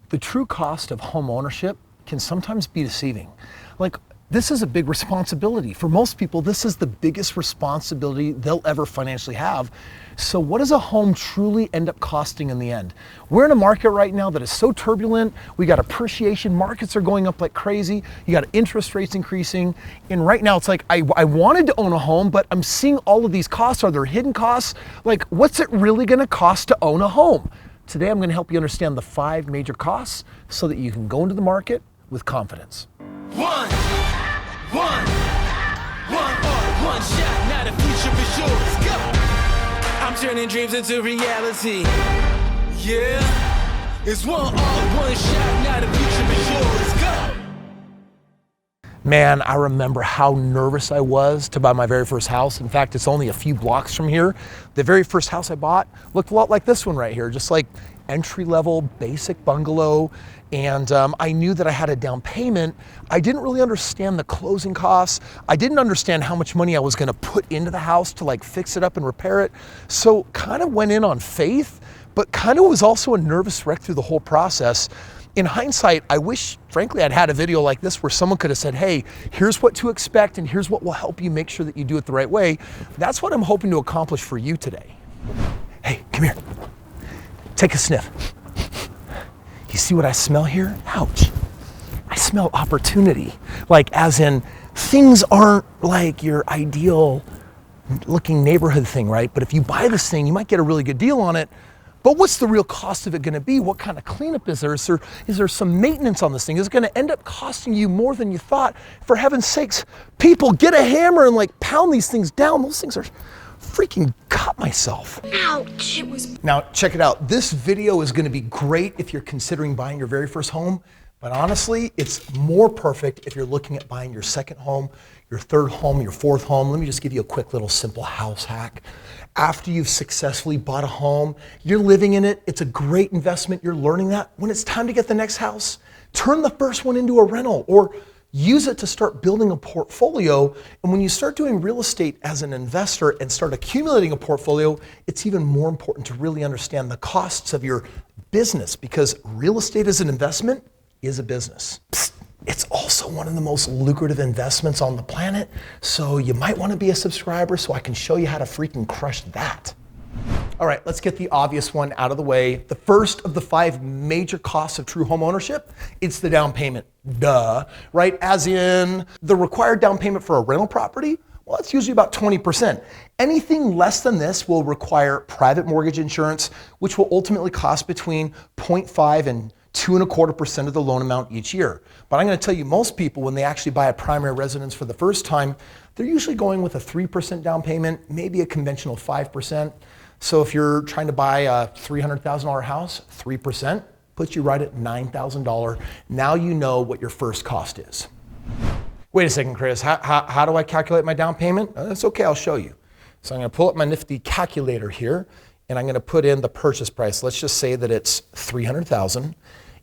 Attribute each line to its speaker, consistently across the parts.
Speaker 1: The true cost of home ownership can sometimes be deceiving. Like, this is a big responsibility. For most people, this is the biggest responsibility they'll ever financially have. So what does a home truly end up costing in the end? We're in a market right now that is so turbulent. We got appreciation, markets are going up like crazy. You got interest rates increasing. And right now it's like, I wanted to own a home, but I'm seeing all of these costs. Are there hidden costs? Like, what's it really gonna cost to own a home? Today I'm gonna help you understand the 5 major costs so that you can go into the market with confidence.
Speaker 2: One shot, now the future is yours. Go! I'm turning dreams into reality. Yeah, it's one shot, now the future is yours. Go!
Speaker 1: Man, I remember how nervous I was to buy my very first house. In fact, it's only a few blocks from here. The very first house I bought looked a lot like this one right here, just like entry-level, basic bungalow. And I knew that I had a down payment. I didn't really understand the closing costs. I didn't understand how much money I was gonna put into the house to like fix it up and repair it. So kind of went in on faith, but kind of was also a nervous wreck through the whole process. In hindsight, I wish, frankly, I'd had a video like this where someone could have said, hey, here's what to expect and here's what will help you make sure that you do it the right way. That's what I'm hoping to accomplish for you today. Hey, come here. Take a sniff. You see what I smell here? Ouch. I smell opportunity. Like, as in, things aren't like your ideal looking neighborhood thing, right? But if you buy this thing, you might get a really good deal on it. But what's the real cost of it gonna be? What kind of cleanup is there? Is there some maintenance on this thing? Is it gonna end up costing you more than you thought? For heaven's sakes, people, get a hammer and like pound these things down. Those things are freaking cut myself.
Speaker 3: Ouch.
Speaker 1: Now, check it out. This video is gonna be great if you're considering buying your very first home, but honestly, it's more perfect if you're looking at buying your second home, your third home, your fourth home. Let me just give you a quick little simple house hack. After you've successfully bought a home, you're living in it, it's a great investment, you're learning that. When it's time to get the next house, turn the first one into a rental or use it to start building a portfolio. And when you start doing real estate as an investor and start accumulating a portfolio, it's even more important to really understand the costs of your business, because real estate as an investment is a business. Psst. It's also one of the most lucrative investments on the planet. So you might want to be a subscriber so I can show you how to freaking crush that. All right, let's get the obvious one out of the way. The first of the 5 major costs of true home ownership, it's the down payment. Duh, right? As in the required down payment for a rental property, well, it's usually about 20%. Anything less than this will require private mortgage insurance, which will ultimately cost between 0.5 and 2.25% of the loan amount each year. But I'm gonna tell you, most people, when they actually buy a primary residence for the first time, they're usually going with a 3% down payment, maybe a conventional 5%. So if you're trying to buy a $300,000 house, 3% puts you right at $9,000. Now you know what your first cost is. Wait a second, Kris, how do I calculate my down payment? That's okay, I'll show you. So I'm gonna pull up my nifty calculator here, and I'm gonna put in the purchase price. Let's just say that it's $300,000.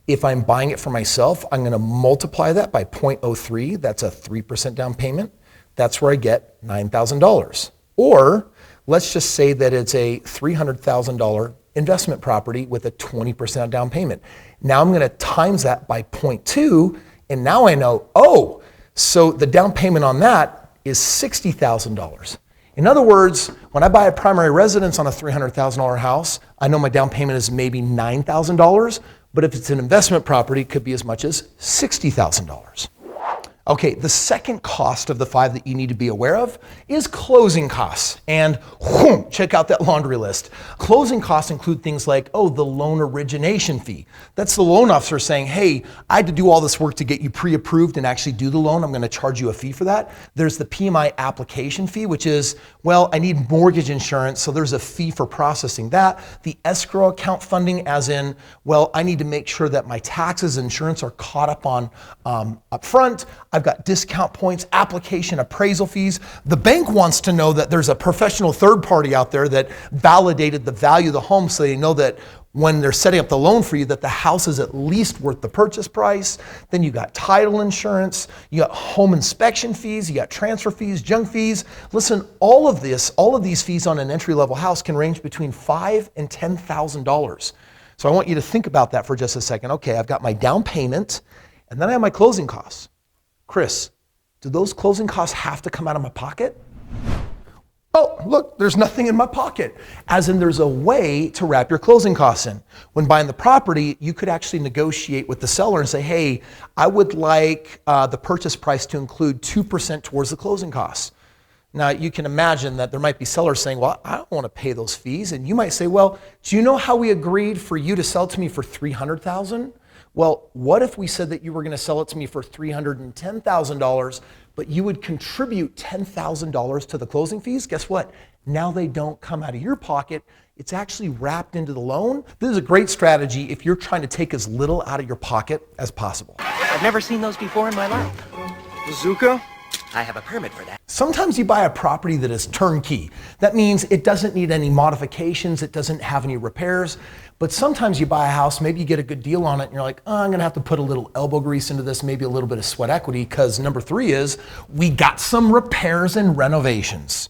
Speaker 1: If I'm buying it for myself, I'm gonna multiply that by 0.03. That's a 3% down payment. That's where I get $9,000. Or let's just say that it's a $300,000 investment property with a 20% down payment. Now I'm gonna times that by 0.2, and now I know, oh, so the down payment on that is $60,000. In other words, when I buy a primary residence on a $300,000 house, I know my down payment is maybe $9,000, but if it's an investment property, it could be as much as $60,000. Okay, the second cost of the 5 that you need to be aware of is closing costs. And whoom, check out that laundry list. Closing costs include things like, oh, the loan origination fee. That's the loan officer saying, hey, I had to do all this work to get you pre-approved and actually do the loan. I'm gonna charge you a fee for that. There's the PMI application fee, which is, well, I need mortgage insurance, so there's a fee for processing that. The escrow account funding, as in, well, I need to make sure that my taxes and insurance are caught up on up front. I've got discount points, application, appraisal fees. The bank wants to know that there's a professional third party out there that validated the value of the home, so they know that when they're setting up the loan for you, that the house is at least worth the purchase price. Then you got title insurance, you got home inspection fees, you got transfer fees, junk fees. Listen, all of these fees on an entry-level house can range between $5,000 and $10,000. So I want you to think about that for just a second. Okay, I've got my down payment, and then I have my closing costs. Kris, do those closing costs have to come out of my pocket? Oh, look, there's nothing in my pocket. As in, there's a way to wrap your closing costs in. When buying the property, you could actually negotiate with the seller and say, hey, I would like the purchase price to include 2% towards the closing costs. Now, you can imagine that there might be sellers saying, well, I don't want to pay those fees. And you might say, well, do you know how we agreed for you to sell to me for $300,000? Well, what if we said that you were going to sell it to me for $310,000, but you would contribute $10,000 to the closing fees? Guess what? Now they don't come out of your pocket. It's actually wrapped into the loan. This is a great strategy if you're trying to take as little out of your pocket as possible.
Speaker 3: I've never seen those before in my life.
Speaker 4: Bazooka?
Speaker 3: I have a permit for that.
Speaker 1: Sometimes you buy a property that is turnkey. That means it doesn't need any modifications, it doesn't have any repairs. But sometimes you buy a house, maybe you get a good deal on it, and you're like, oh, I'm gonna have to put a little elbow grease into this, maybe a little bit of sweat equity, because number 3 is, we got some repairs and renovations.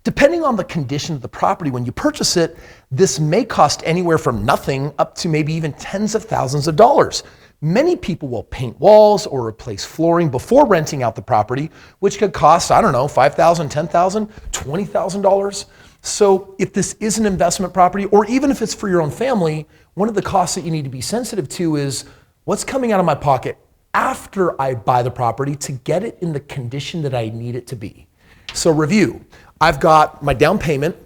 Speaker 1: Depending on the condition of the property when you purchase it, this may cost anywhere from nothing up to maybe even tens of thousands of dollars. Many people will paint walls or replace flooring before renting out the property, which could cost, I don't know, $5,000, $10,000, $20,000. So if this is an investment property, or even if it's for your own family, one of the costs that you need to be sensitive to is what's coming out of my pocket after I buy the property to get it in the condition that I need it to be. So review, I've got my down payment,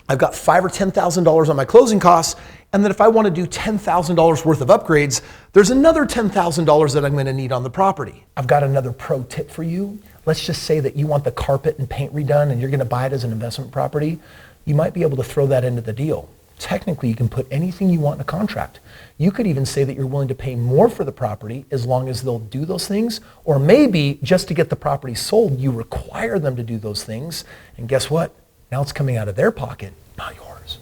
Speaker 1: I've got $5,000 or $10,000 on my closing costs, and then if I want to do $10,000 worth of upgrades, there's another $10,000 that I'm going to need on the property. I've got another pro tip for you. Let's just say that you want the carpet and paint redone and you're going to buy it as an investment property. You might be able to throw that into the deal. Technically, you can put anything you want in a contract. You could even say that you're willing to pay more for the property as long as they'll do those things. Or maybe just to get the property sold, you require them to do those things. And guess what? Now it's coming out of their pocket, not yours.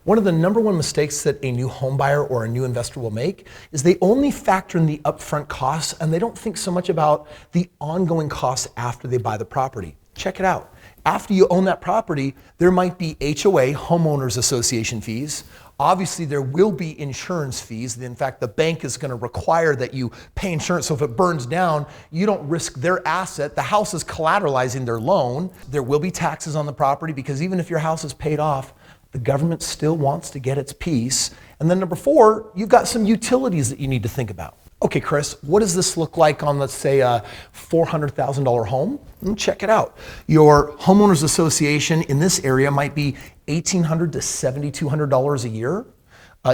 Speaker 1: One of the number one mistakes that a new home buyer or a new investor will make is they only factor in the upfront costs and they don't think so much about the ongoing costs after they buy the property. Check it out. After you own that property, there might be HOA, homeowners association fees. Obviously, there will be insurance fees. In fact, the bank is going to require that you pay insurance. So if it burns down, you don't risk their asset. The house is collateralizing their loan. There will be taxes on the property because even if your house is paid off, the government still wants to get its piece. And then number 4, you've got some utilities that you need to think about. Okay, Kris, what does this look like on, let's say, a $400,000 home? Check it out. Your homeowners association in this area might be $1,800 to $7,200 a year.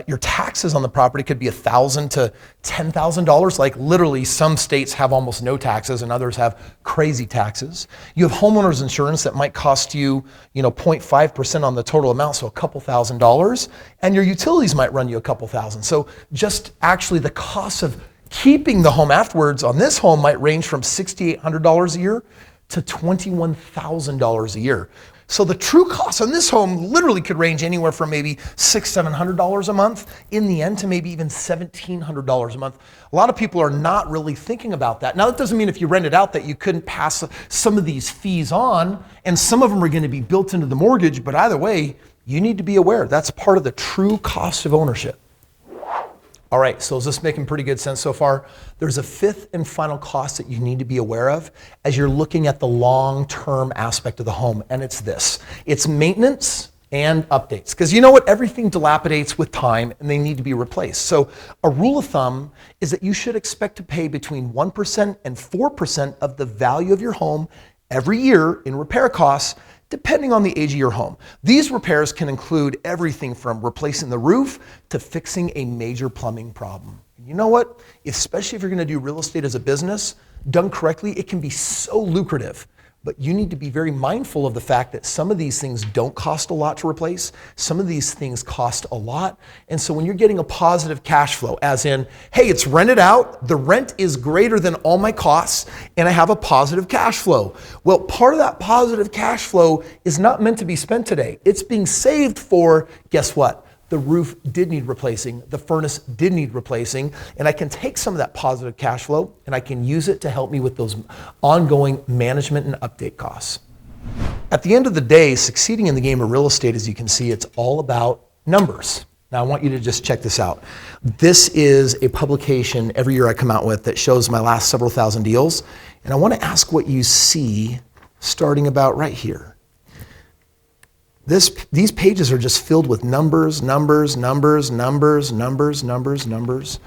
Speaker 1: Your taxes on the property could be $1,000 to $10,000. Like literally, some states have almost no taxes and others have crazy taxes. You have homeowners insurance that might cost you, 0.5% on the total amount, so a couple $1,000s. And your utilities might run you a couple $1,000. So just actually the cost of keeping the home afterwards on this home might range from $6,800 a year to $21,000 a year. So the true cost on this home literally could range anywhere from maybe $600, $700 a month in the end to maybe even $1,700 a month. A lot of people are not really thinking about that. Now that doesn't mean if you rent it out that you couldn't pass some of these fees on, and some of them are going to be built into the mortgage, but either way, you need to be aware. That's part of the true cost of ownership. All right, so is this making pretty good sense so far? There's a 5th and final cost that you need to be aware of as you're looking at the long-term aspect of the home, and it's this. It's maintenance and updates. Because you know what? Everything dilapidates with time and they need to be replaced. So a rule of thumb is that you should expect to pay between 1% and 4% of the value of your home every year in repair costs, depending on the age of your home. These repairs can include everything from replacing the roof to fixing a major plumbing problem. You know what? Especially if you're going to do real estate as a business, done correctly, it can be so lucrative. But you need to be very mindful of the fact that some of these things don't cost a lot to replace. Some of these things cost a lot. And so when you're getting a positive cash flow, as in, hey, it's rented out, the rent is greater than all my costs, and I have a positive cash flow. Well, part of that positive cash flow is not meant to be spent today. It's being saved for, guess what? The roof did need replacing, the furnace did need replacing, and I can take some of that positive cash flow and I can use it to help me with those ongoing management and update costs. At the end of the day, succeeding in the game of real estate, as you can see, it's all about numbers. Now I want you to just check this out. This is a publication every year I come out with that shows my last several thousand deals. And I want to ask what you see starting about right here. These pages are just filled with numbers, numbers, numbers, numbers, numbers, numbers, numbers.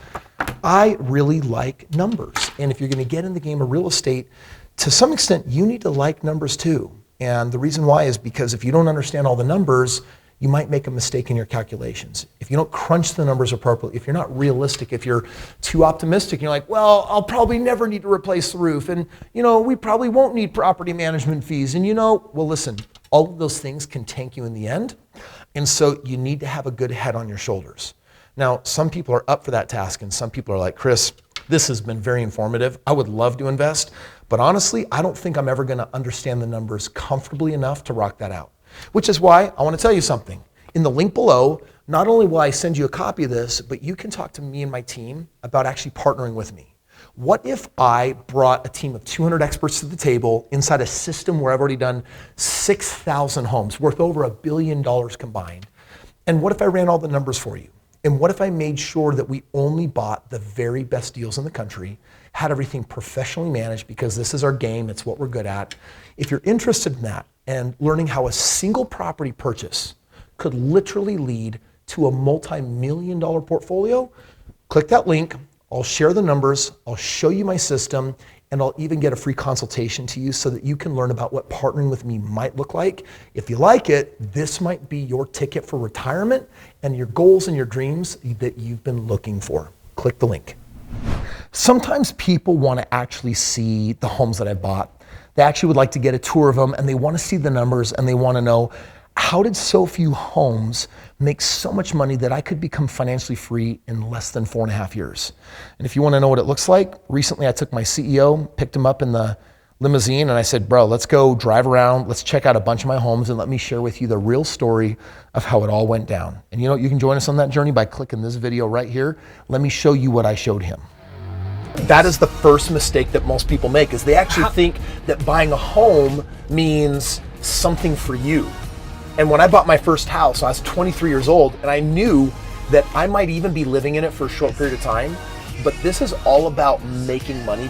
Speaker 1: I really like numbers. And if you're going to get in the game of real estate, to some extent, you need to like numbers too. And the reason why is because if you don't understand all the numbers, you might make a mistake in your calculations. If you don't crunch the numbers appropriately, if you're not realistic, if you're too optimistic, and you're like, well, I'll probably never need to replace the roof. And we probably won't need property management fees. And well, listen, all of those things can tank you in the end. And so you need to have a good head on your shoulders. Now, some people are up for that task and some people are like, Kris, this has been very informative. I would love to invest, but honestly, I don't think I'm ever gonna understand the numbers comfortably enough to rock that out. Which is why I want to tell you something. In the link below, not only will I send you a copy of this, but you can talk to me and my team about actually partnering with me. What if I brought a team of 200 experts to the table inside a system where I've already done 6,000 homes worth over $1 billion combined? And what if I ran all the numbers for you? And what if I made sure that we only bought the very best deals in the country, had everything professionally managed because this is our game, it's what we're good at. If you're interested in that and learning how a single property purchase could literally lead to a multi-million-dollar portfolio, click that link. I'll share the numbers, I'll show you my system, and I'll even get a free consultation to you so that you can learn about what partnering with me might look like. If you like it, this might be your ticket for retirement and your goals and your dreams that you've been looking for. Click the link. Sometimes people want to actually see the homes that I bought. They actually would like to get a tour of them and they want to see the numbers and they want to know, how did so few homes make so much money that I could become financially free in less than 4.5 years? And if you want to know what it looks like, recently I took my CEO, picked him up in the limousine, and I said, bro, let's go drive around, let's check out a bunch of my homes, and let me share with you the real story of how it all went down. And you can join us on that journey by clicking this video right here. Let me show you what I showed him. That is the first mistake that most people make, is they actually think that buying a home means something for you. And when I bought my first house, I was 23 years old, and I knew that I might even be living in it for a short period of time, but this is all about making money.